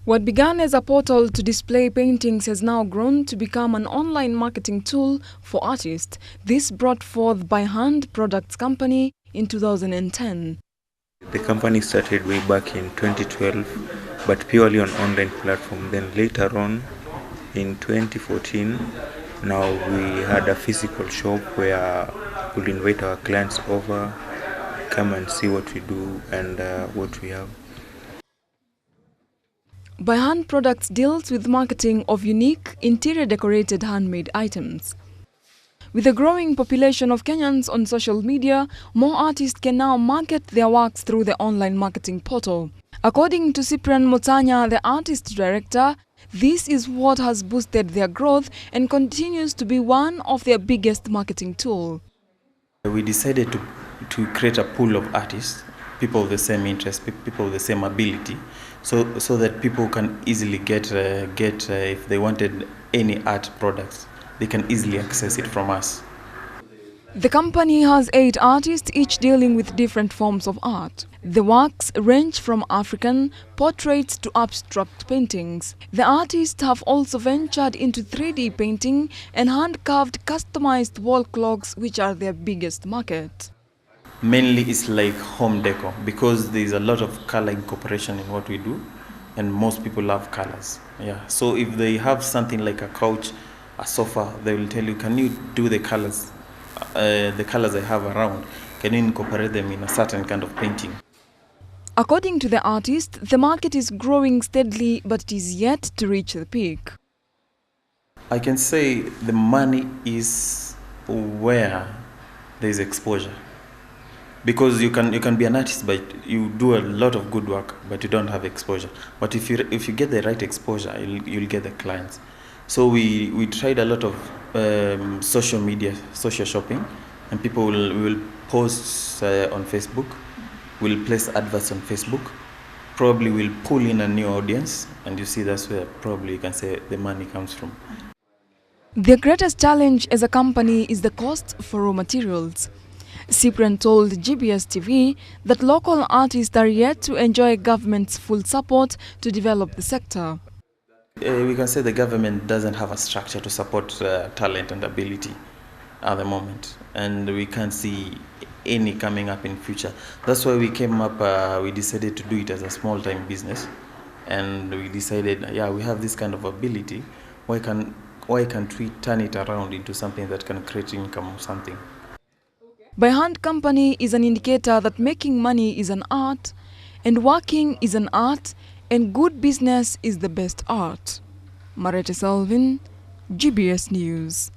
What began as a portal to display paintings has now grown to become an online marketing tool for artists. This brought forth By Hand Products Company in 2010. The company started way back in 2012, but purely on online platform. Then later on, in 2014, now we had a physical shop where we'll invite our clients over, come and see what we do and what we have. By Hand Products deals with marketing of unique, interior decorated handmade items. With a growing population of Kenyans on social media, more artists can now market their works through the online marketing portal. According to Cyprian Motanya, the artist director, this is what has boosted their growth and continues to be one of their biggest marketing tools. We decided to create a pool of artists, people with the same interest, people with the same ability, so that people can easily get if they wanted any art products, they can easily access it from us. The company has 8 artists, each dealing with different forms of art. The works range from African portraits to abstract paintings. The artists have also ventured into 3D painting and hand-carved customized wall clocks, which are their biggest market. Mainly it's like home decor, because there's a lot of color incorporation in what we do, and most people love colors. Yeah. So if they have something like a couch, a sofa, they will tell you, can you do the colors I have around, can you incorporate them in a certain kind of painting? According to the artist, the market is growing steadily, but it is yet to reach the peak. I can say the money is where there is exposure. Because you can be an artist, but you do a lot of good work, but you don't have exposure. But if you get the right exposure, you'll get the clients. So we tried a lot of social media, social shopping, and people will post on Facebook. We'll place adverts on Facebook. Probably we'll pull in a new audience, and you see that's where probably you can say the money comes from. Their greatest challenge as a company is the cost for raw materials. Cyprian told GBS TV that local artists are yet to enjoy government's full support to develop the sector. We can say the government doesn't have a structure to support talent and ability at the moment, and we can't see any coming up in future. That's why we came up, we decided to do it as a small-time business, and we decided, yeah, we have this kind of ability, why can't we turn it around into something that can create income or something? By Hand Company is an indicator that making money is an art, and working is an art, and good business is the best art. Marete Selvin, GBS News.